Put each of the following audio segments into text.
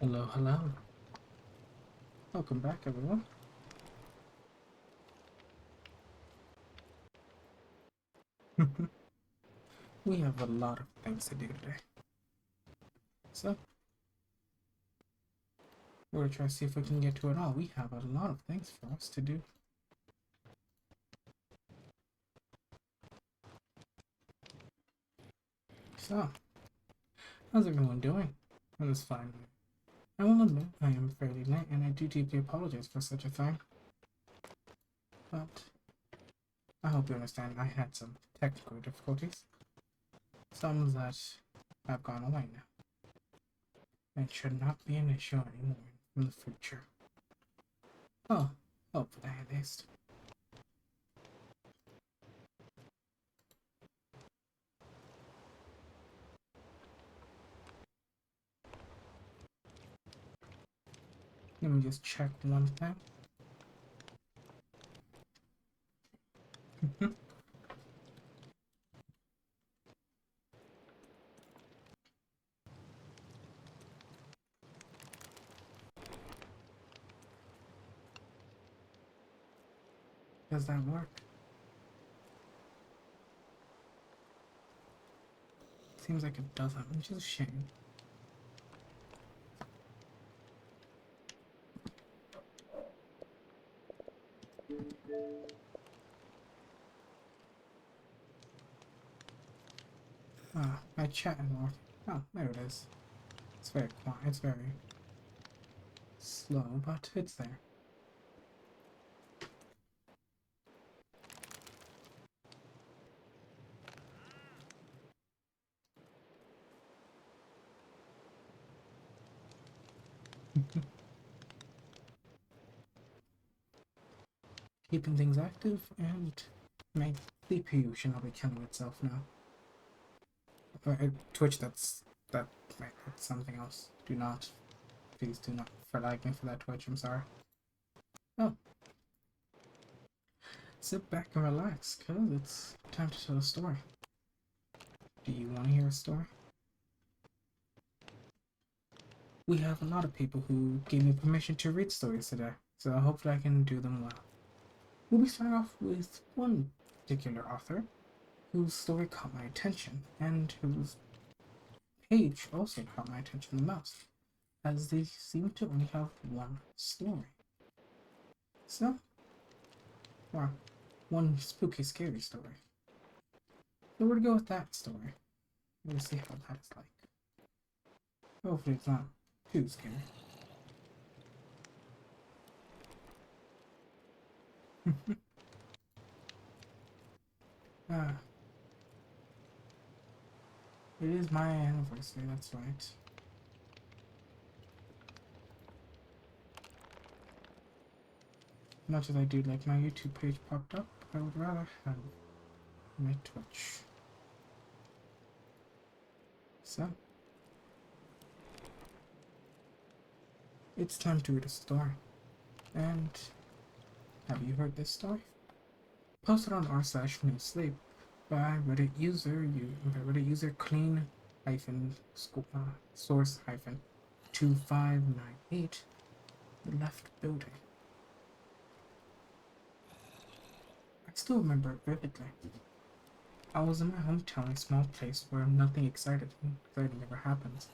Hello, hello. Welcome back, everyone. We have a lot of things to do today. So, we're gonna try to see if we can get to it all. We have a lot of things for us to do. So, how's everyone doing on this fine night? I will admit I am fairly late, and I do deeply apologize for such a thing. But, I hope you understand I had some technical difficulties. Some that have gone away now. And should not be an issue anymore in the future. Oh, hopefully at least. Let me just check one thing. Does that work? Seems like it doesn't, which is a shame. Ah, my chat and work. Oh, there it is. It's very quiet, it's very slow, but it's there. Keeping things active, and my CPU should not be killing itself now. Twitch, that's something else. Please do not flag me for that, Twitch, I'm sorry. Oh. Sit back and relax, cause it's time to tell a story. Do you want to hear a story? We have a lot of people who gave me permission to read stories today, so hopefully I can do them well. We'll be starting off with one particular author whose story caught my attention and whose page also caught my attention the most, as they seem to only have one story. So, well, one spooky, scary story. So we're to go with that story. We'll see how that is like. Hopefully it's not too scary. Ah, it is my anniversary, that's right. Much as I do like my YouTube page popped up, I would rather have my Twitch. So, it's time to read a story. And have you heard this story? Posted on r/newsleep by Reddit user clean hyphen source hyphen 2598 the left building. I still remember it vividly. I was in my hometown, a small place where nothing exciting ever happens.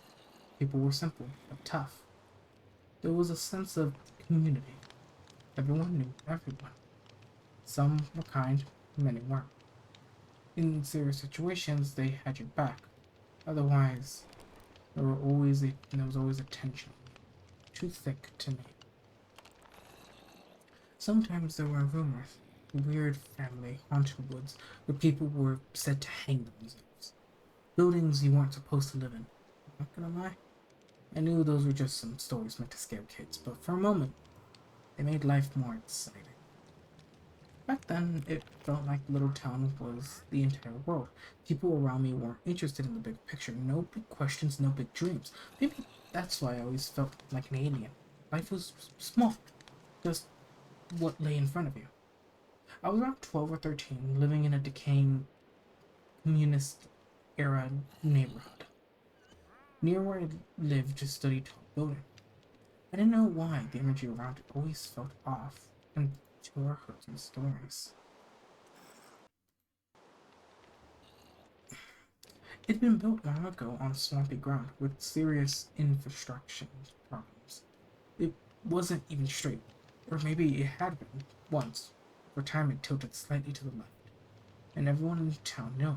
People were simple but tough. There was a sense of community. Everyone knew everyone. Some were kind, many weren't. In serious situations, they had your back. Otherwise, there was always a tension, too thick to me. Sometimes there were rumors, weird family haunted woods where people were said to hang themselves. Buildings you weren't supposed to live in. I'm not gonna lie. I knew those were just some stories meant to scare kids, but for a moment, they made life more exciting. Back then, it felt like the little town was the entire world. People around me weren't interested in the big picture. No big questions, no big dreams. Maybe that's why I always felt like an alien. Life was small, just what lay in front of you. I was around 12 or 13, living in a decaying communist era neighborhood. Near where I lived stood a tall building. I didn't know why the energy around it always felt off until I heard some stories. It had been built long ago on swampy ground with serious infrastructure problems. It wasn't even straight, or maybe it had been once. Over time, it tilted slightly to the left, and everyone in the town knew.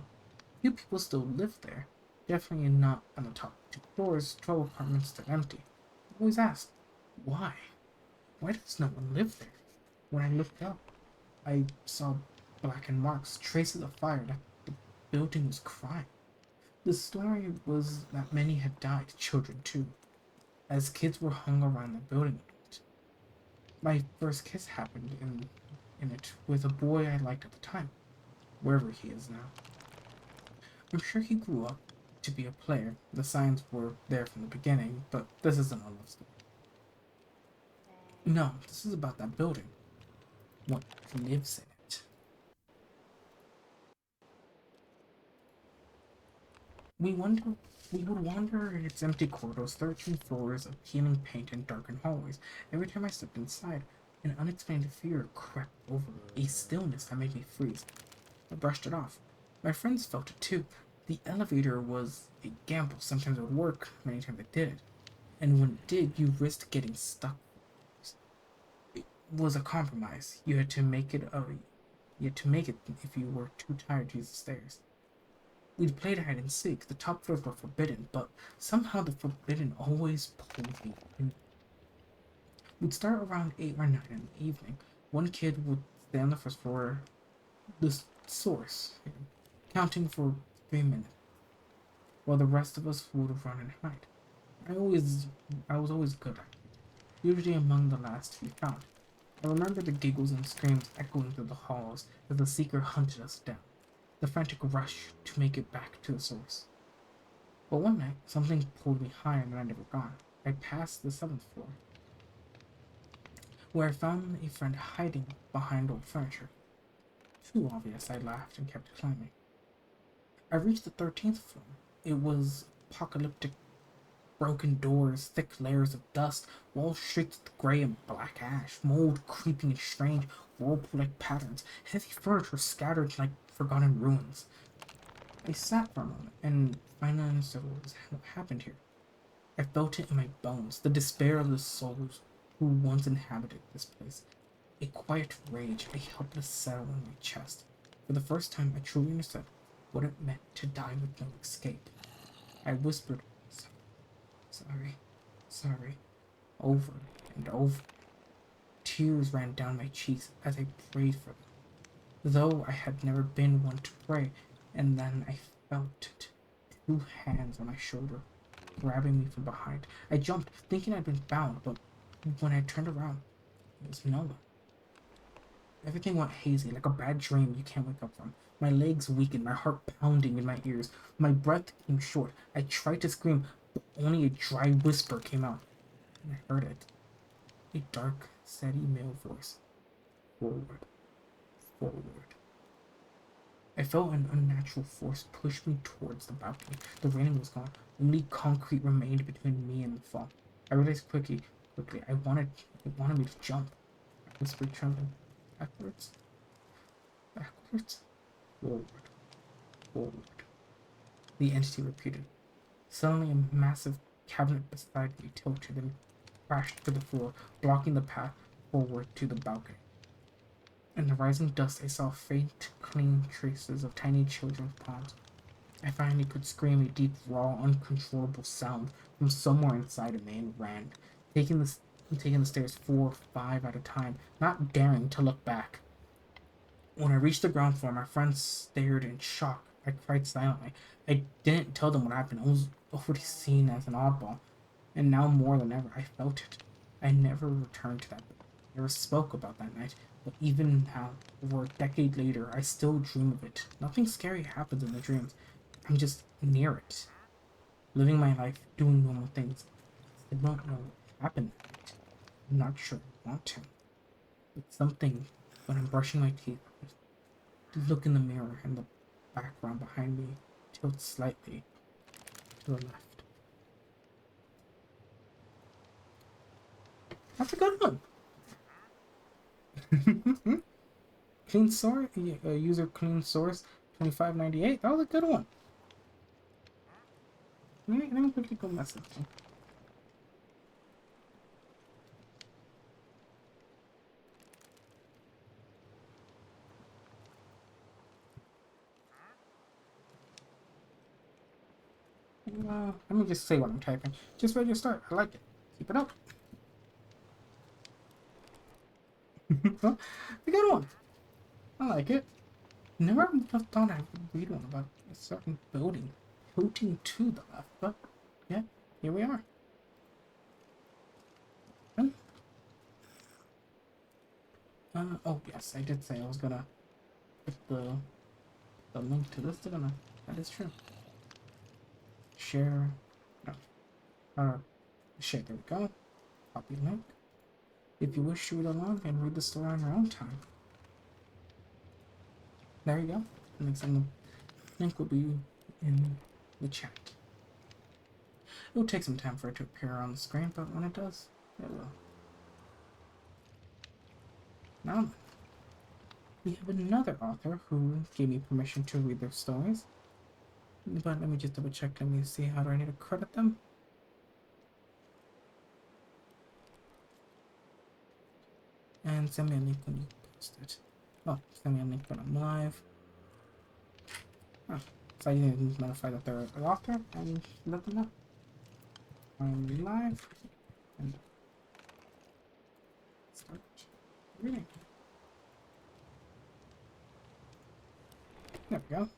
Few people still lived there. Definitely not on the top two floors, 12 apartments stood empty. I always asked, why? Why does no one live there? When I looked up, I saw blackened marks, traces of fire, like the building was crying. The story was that many had died, children too, as kids were hung around the building. My first kiss happened in it with a boy I liked at the time, wherever he is now. I'm sure he grew up to be a player. The signs were there from the beginning, but this isn't a love story. No, this is about that building. What lives in it. We wonder we would wander in its empty corridors, 13 floors of peeling paint and darkened hallways. Every time I stepped inside, an unexplained fear crept over me, a stillness that made me freeze. I brushed it off. My friends felt it too. The elevator was a gamble. Sometimes it would work, many times it didn't. And when it did, you risked getting stuck. It was a compromise. You had to make it if you were too tired to use the stairs. We'd played hide and seek. The top floors were forbidden, but somehow the forbidden always pulled me in. We'd start around 8 or 9 in the evening. One kid would stay on the first floor, the source, counting for 3 minutes, while the rest of us would run and hide. I always, I was always good at it, usually among the last to be found. I remember the giggles and screams echoing through the halls as the seeker hunted us down, the frantic rush to make it back to the source. But one night, something pulled me higher than I'd ever gone. I passed the seventh floor, where I found a friend hiding behind old furniture. Too obvious, I laughed and kept climbing. I reached the 13th floor. It was apocalyptic. Broken doors, thick layers of dust, walls streaked with gray and black ash, mold creeping in strange, whirlpool-like patterns, heavy furniture scattered like forgotten ruins. I sat for a moment and finally understood what happened here. I felt it in my bones, the despair of the souls who once inhabited this place. A quiet rage, a helpless settle in my chest. For the first time, I truly understood what it meant to die with no escape. I whispered, sorry, sorry, over and over. Tears ran down my cheeks as I prayed for them, though I had never been one to pray, and then I felt it. Two hands on my shoulder, grabbing me from behind. I jumped, thinking I'd been bound, but when I turned around, there was no one. Everything went hazy, like a bad dream you can't wake up from. My legs weakened, my heart pounding in my ears. My breath came short. I tried to scream, but only a dry whisper came out. And I heard it. A dark, steady male voice. Forward, forward. I felt an unnatural force push me towards the balcony. The railing was gone. Only concrete remained between me and the fall. I realized quickly, it wanted me to jump. I whispered, trembling, backwards, backwards, forward, forward. The entity repeated. Suddenly, a massive cabinet beside me tilted and crashed to the floor, blocking the path forward to the balcony. In the rising dust, I saw faint, clean traces of tiny children's palms. I finally could scream a deep, raw, uncontrollable sound from somewhere inside of me and ran, taking the, taking the stairs 4 or 5 at a time, not daring to look back. When I reached the ground floor, my friends stared in shock. I cried silently. I didn't tell them what happened. I was already seen as an oddball, and now more than ever, I felt it. I never returned to that building. I never spoke about that night, but even now, over a decade later, I still dream of it. Nothing scary happens in the dreams. I'm just near it, living my life, doing normal things. I don't know what happened that night. I'm not sure I want to. But something, when I'm brushing my teeth, I look in the mirror and the background behind me tilts slightly to the left. That's a good one. Clean source, user clean source 2598. That was a good one. Let me quickly go message him. Let me just say what I'm typing. Just ready to start. I like it. Keep it up. Well, a good one. I like it. Never thought I would read one about a certain building floating to the left, but yeah, here we are. And, oh yes, I did say I was gonna put the link to this, didn't I? That is true. Share. No. Share. There we go. Copy link. If you wish to read along and read the story on your own time. There you go. The link will be in the chat. It will take some time for it to appear on the screen, but when it does, it will. Now, we have another author who gave me permission to read their stories. But let me just double check. Let me see. How do I need to credit them? And send me a link when you post it. Oh, send me a link when I'm live. Oh, so I need to notify that they're an author and let them know I'm live and start reading. There we go.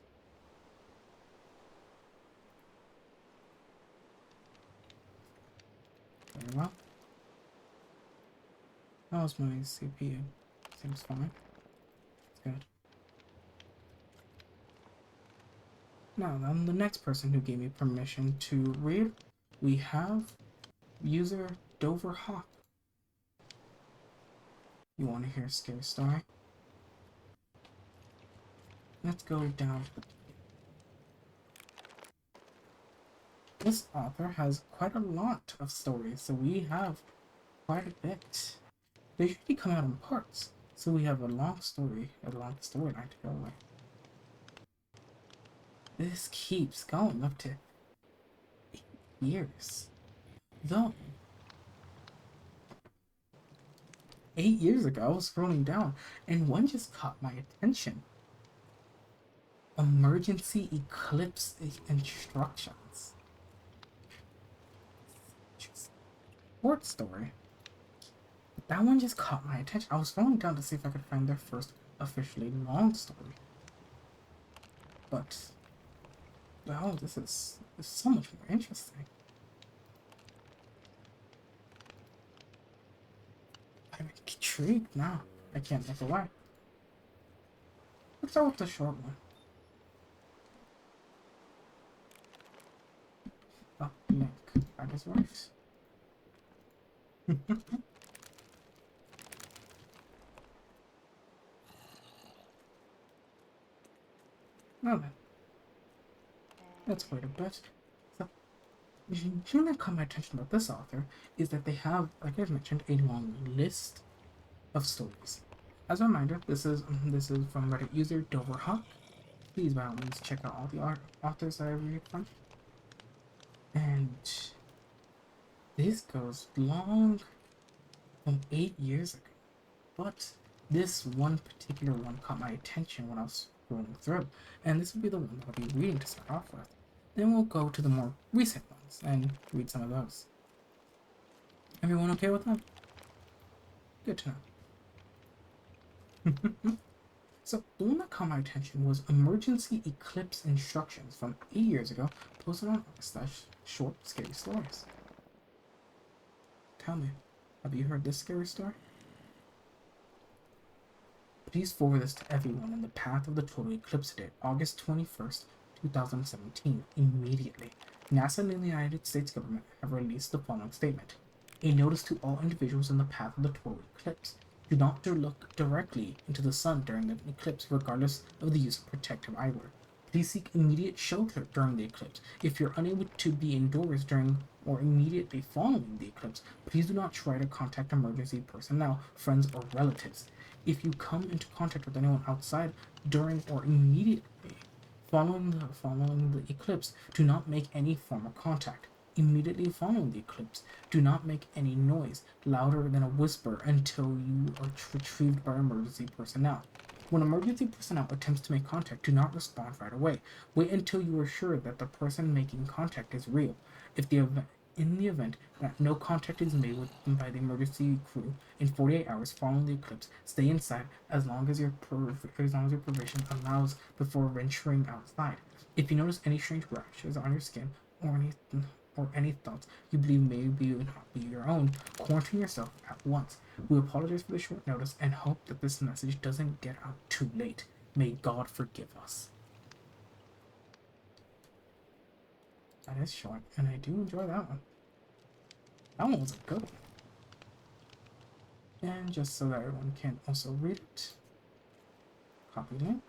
Very well. How's my CPU? Seems fine. It's good. Now, then, the next person who gave me permission to read, we have user Dover Hawk. You want to hear a scary story? Let's go down to the... This author has quite a lot of stories, so we have quite a bit. They usually come out in parts, so we have a long storyline to go with. This keeps going up to 8 years. Though, 8 years ago, I was scrolling down, and one just caught my attention. Emergency eclipse instructions. Short story. That one just caught my attention. I was scrolling down to see if I could find their first officially long story. But, well, this is so much more interesting. I'm intrigued now. I can't look away. Let's start with the short one. Oh, Nick. That is right. Now then, let's wait a bit. So, the thing that caught my attention about this author is that they have, like I've mentioned, a long list of stories. As a reminder, this is from Reddit user Doverhawk. Please, by all means, check out all the authors that I read from. And this goes long, from 8 years ago. But this one particular one caught my attention when I was scrolling through, and this will be the one that I'll be reading to start off with. Then we'll go to the more recent ones and read some of those. Everyone okay with that? Good to know. So, the one that caught my attention was Emergency Eclipse Instructions from 8 years ago, posted on /short scary stories. Tell me, have you heard this scary story? Please forward this to everyone in the path of the total eclipse date, August 21st, 2017, immediately. NASA and the United States government have released the following statement. A notice to all individuals in the path of the total eclipse. Do not look directly into the sun during the eclipse, regardless of the use of protective eyewear. Please seek immediate shelter during the eclipse. If you're unable to be indoors during or immediately following the eclipse, please do not try to contact emergency personnel, friends, or relatives. If you come into contact with anyone outside during or immediately following the eclipse, do not make any form of contact. Immediately following the eclipse, do not make any noise louder than a whisper until you are retrieved by emergency personnel. When emergency personnel attempts to make contact, do not respond right away. Wait until you are sure that the person making contact is real. If the event In the event that no contact is made with them by the emergency crew in 48 hours following the eclipse, stay inside as long as your provision allows before venturing outside. If you notice any strange rashes on your skin or any thoughts you believe may not be your own, quarantine yourself at once. We apologize for the short notice and hope that this message doesn't get out too late. May God forgive us. That is short, and I do enjoy that one. That one was a good one. And just so that everyone can also read it, copy link.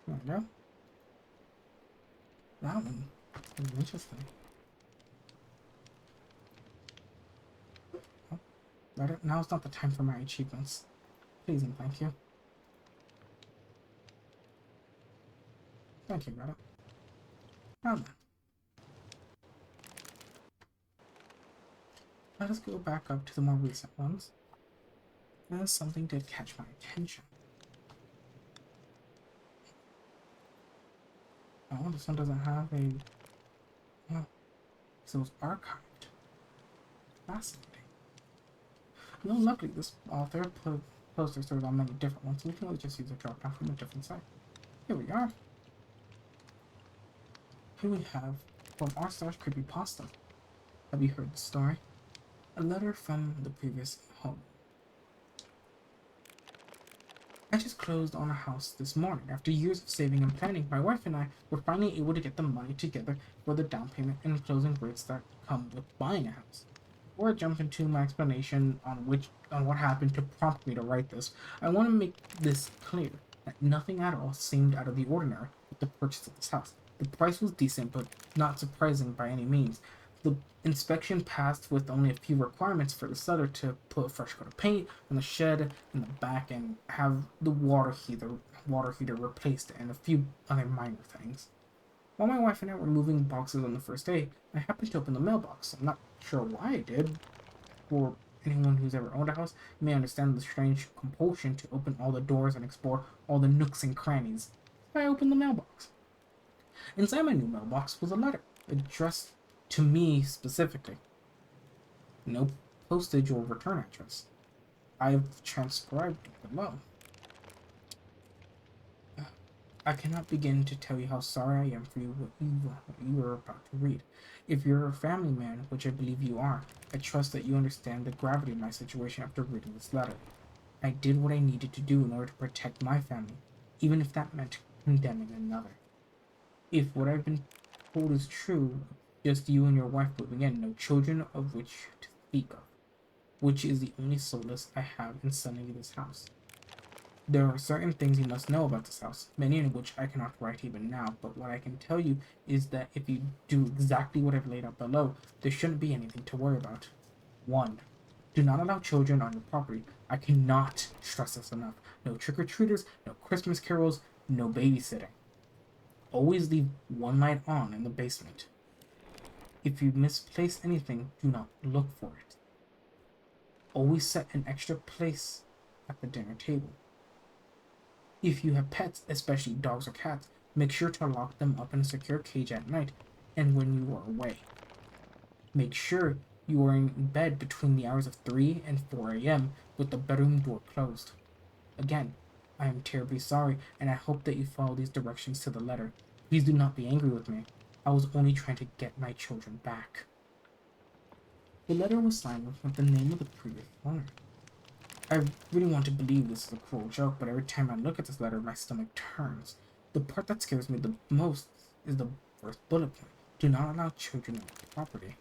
There we go. That one is interesting. Oh, Reddit, now is not the time for my achievements. Please and thank you. Thank you, Reddit. Now then. Let us go back up to the more recent ones, as something did catch my attention. Oh, this one doesn't have a... Oh, so it's archived. Fascinating. No, luckily this author put posters on many different ones, so we can always just use a drop down from a different site. Here we are. Here we have from r/creepypasta. Have you heard the story? A letter from the previous home. I just closed on a house this morning. After years of saving and planning, my wife and I were finally able to get the money together for the down payment and closing rates that come with buying a house. Before I jump into my explanation on what happened to prompt me to write this, I want to make this clear that nothing at all seemed out of the ordinary with the purchase of this house. The price was decent, but not surprising by any means. The inspection passed with only a few requirements for the seller to put a fresh coat of paint on the shed in the back and have the water heater replaced and a few other minor things. While my wife and I were moving boxes on the first day, I happened to open the mailbox. I'm not sure why I did. For anyone who's ever owned a house, you may understand the strange compulsion to open all the doors and explore all the nooks and crannies. I opened the mailbox. Inside my new mailbox was a letter, addressed to me specifically. No postage or return address. I've transcribed it below. I cannot begin to tell you how sorry I am for what you are about to read. If you're a family man, which I believe you are, I trust that you understand the gravity of my situation after reading this letter. I did what I needed to do in order to protect my family, even if that meant condemning another. If what I've been told is true, just you and your wife moving in, no children of which to speak of, which is the only solace I have in sending you this house. There are certain things you must know about this house, many in which I cannot write even now, but what I can tell you is that if you do exactly what I've laid out below, there shouldn't be anything to worry about. 1. Do not allow children on your property. I cannot stress this enough. No trick-or-treaters, no Christmas carols, no babysitting. Always leave one light on in the basement. If you misplace anything, do not look for it. Always set an extra place at the dinner table. If you have pets, especially dogs or cats, make sure to lock them up in a secure cage at night and when you are away. Make sure you are in bed between the hours of 3 and 4 a.m. with the bedroom door closed. Again, I am terribly sorry, and I hope that you follow these directions to the letter. Please do not be angry with me. I was only trying to get my children back. The letter was signed with the name of the previous owner. I really want to believe this is a cruel joke, but every time I look at this letter, my stomach turns. The part that scares me the most is the first bullet point. Do not allow children on the property.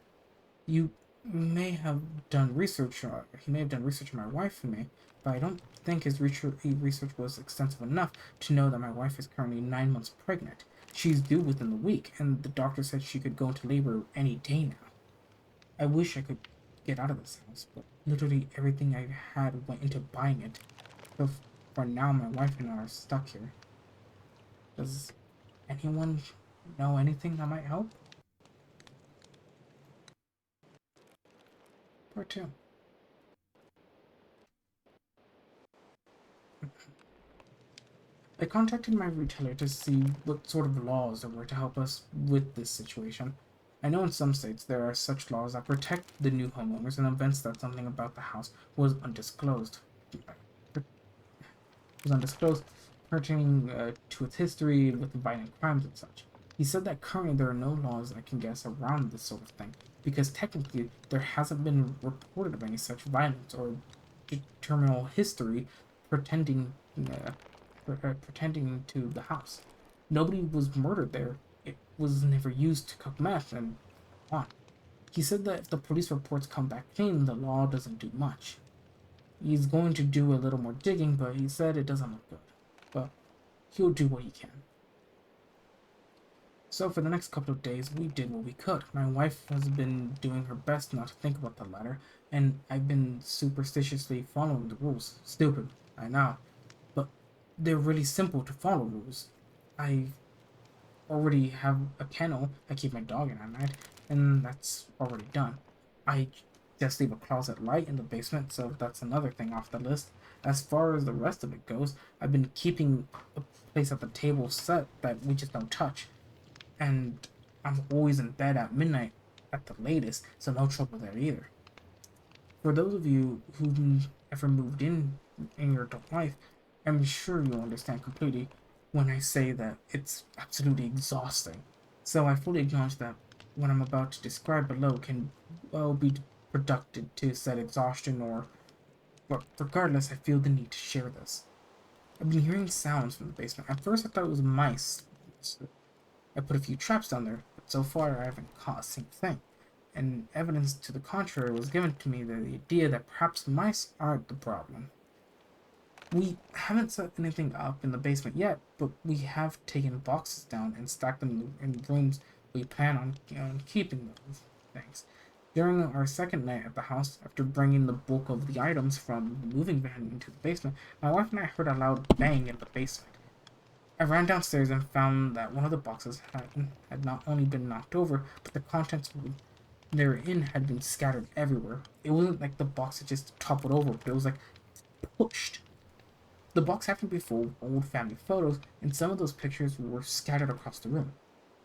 You may have done research. He may have done research on my wife and me, but I don't think his research was extensive enough to know that my wife is currently 9 months pregnant. She's due within the week, and the doctor said she could go into labor any day now. I wish I could get out of this house, but literally everything I had went into buying it. So for now, my wife and I are stuck here. Does anyone know anything that might help? Part two. I contacted my retailer to see what sort of laws there were to help us with this situation. I know in some states there are such laws that protect the new homeowners in events that something about the house was undisclosed, pertaining to its history with violent crimes and such. He said that currently there are no laws that can get us around this sort of thing, because technically there hasn't been reported of any such violence or terminal history pretending uh, pretending to the house. Nobody was murdered there. It was never used to cook meth and on. He said that if the police reports come back clean, the law doesn't do much. He's going to do a little more digging, but he said it doesn't look good. But he'll do what he can. So for the next couple of days, we did what we could. My wife has been doing her best not to think about the letter, and I've been superstitiously following the rules. Stupid, I know, but they're really simple to follow rules. I already have a kennel I keep my dog in at night, and that's already done. I just leave a closet light in the basement, so that's another thing off the list. As far as the rest of it goes, I've been keeping a place at the table set that we just don't touch, and I'm always in bed at midnight at the latest, so no trouble there either. For those of you who ever moved in your adult life, I'm sure you'll understand completely when I say that it's absolutely exhausting. So I fully acknowledge that what I'm about to describe below can well be reduced to said exhaustion or but regardless, I feel the need to share this. I've been hearing sounds from the basement. At first I thought it was mice. So I put a few traps down there, but so far I haven't caught a single thing. And evidence to the contrary was given to me that the idea that perhaps mice aren't the problem. We haven't set anything up in the basement yet, but we have taken boxes down and stacked them in rooms we plan on keeping those things. During our second night at the house, after bringing the bulk of the items from the moving van into the basement, my wife and I heard a loud bang in the basement. I ran downstairs and found that one of the boxes had not only been knocked over, but the contents therein had been scattered everywhere. It wasn't like the box had just toppled over, but it was like pushed. The box happened to be full of old family photos, and some of those pictures were scattered across the room.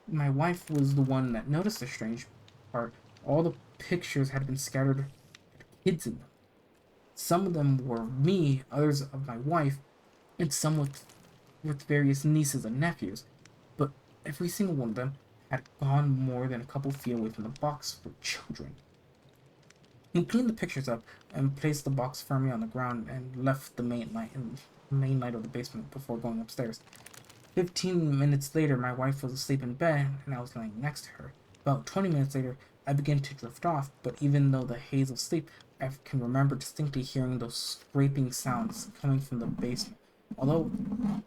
My wife was the one that noticed the strange part. All the pictures had been scattered with kids in them. Some of them were me, others of my wife, and some with various nieces and nephews. But every single one of them had gone more than a couple feet away from the box for children. He cleaned the pictures up and placed the box firmly on the ground and left the main light of the basement before going upstairs. 15 minutes later, my wife was asleep in bed and I was lying next to her. About 20 minutes later, I began to drift off, but even though the haze of sleep, I can remember distinctly hearing those scraping sounds coming from the basement. Although I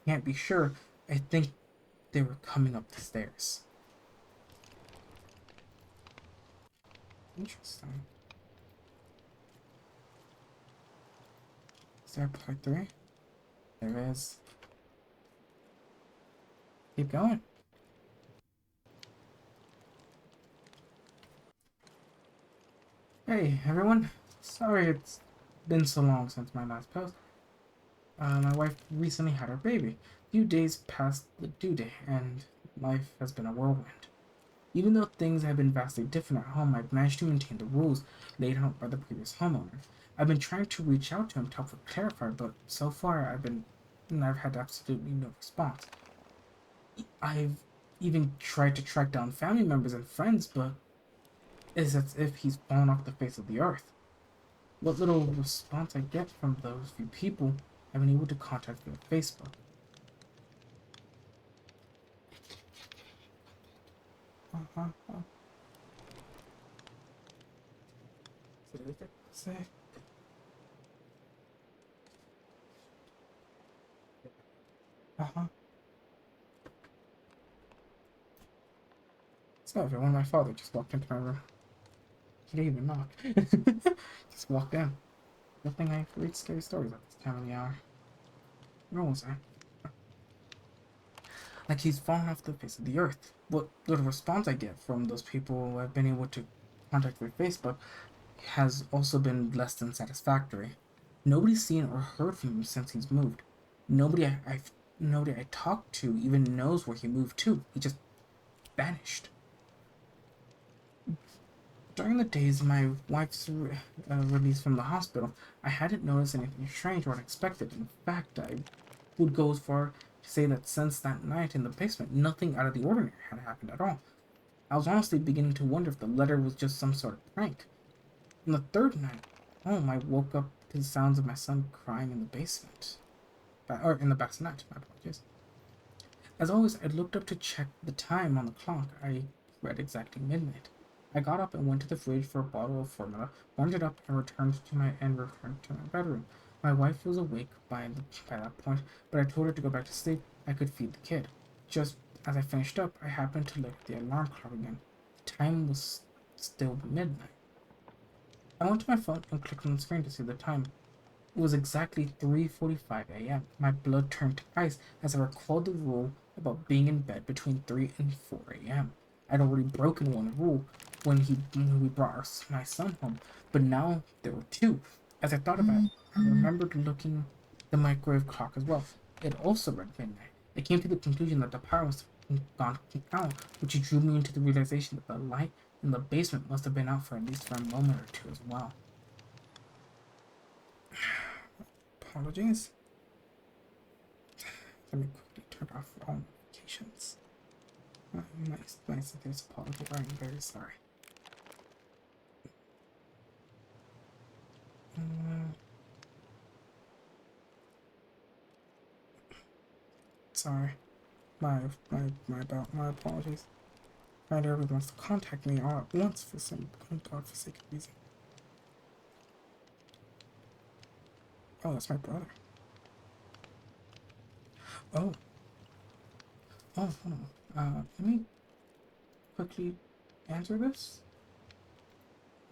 can't be sure, I think they were coming up the stairs. Interesting. Is there a part three? There is. Keep going. Hey, everyone. Sorry it's been so long since my last post. My wife recently had her baby. A few days past the due date, and life has been a whirlwind. Even though things have been vastly different at home, I've managed to maintain the rules laid out by the previous homeowner. I've been trying to reach out to him to help clarify, but so far I've had absolutely no response. I've even tried to track down family members and friends, but it's as if he's fallen off the face of the earth. What little response I get from those few people I've been able to contact via Facebook. Uh-huh. say? Uh-huh. So when my father just walked into my room. He didn't even knock. Just walked in. Good thing I read scary stories at this time of the hour. Where was I? Like he's fallen off the face of the earth. What little response I get from those people who I've been able to contact through Facebook has also been less than satisfactory. Nobody's seen or heard from him since he's moved. Nobody I talked to even knows where he moved to. He just vanished. During the days of my wife's release from the hospital, I hadn't noticed anything strange or unexpected. In fact, I would go as far to say that since that night in the basement, nothing out of the ordinary had happened at all. I was honestly beginning to wonder if the letter was just some sort of prank. On the third night home, I woke up to the sounds of my son crying in the basement. Or in the bassinet, my apologies. As always, I looked up to check the time on the clock. I read exactly midnight. I got up and went to the fridge for a bottle of formula, warmed it up, and returned to my bedroom. My wife was awake by that point, but I told her to go back to sleep. I could feed the kid. Just as I finished up, I happened to look at the alarm clock again. The time was still midnight. I went to my phone and clicked on the screen to see the time. It was exactly 3:45 a.m. My blood turned to ice as I recalled the rule about being in bed between 3 and 4 a.m. I'd already broken one rule when we brought my son home, but now there were two. As I thought about it, I remembered looking at the microwave clock as well. It also read midnight. I came to the conclusion that the power must have gone out, which drew me into the realization that the light in the basement must have been out for at least a moment or two as well. Apologies. Let me quickly turn off all notifications. My sincere apology. I am very sorry. Uh, sorry. My apologies. Not everyone wants to contact me all at once for some godforsaken reason. Oh, that's my brother. Oh, hold on. Let me quickly answer this.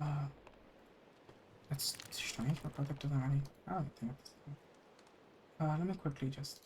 Uh, that's strange. My brother doesn't have any. I don't think it's. Let me quickly just.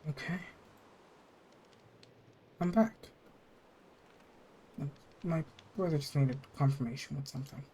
Okay, I'm back. My brother just needed confirmation with something.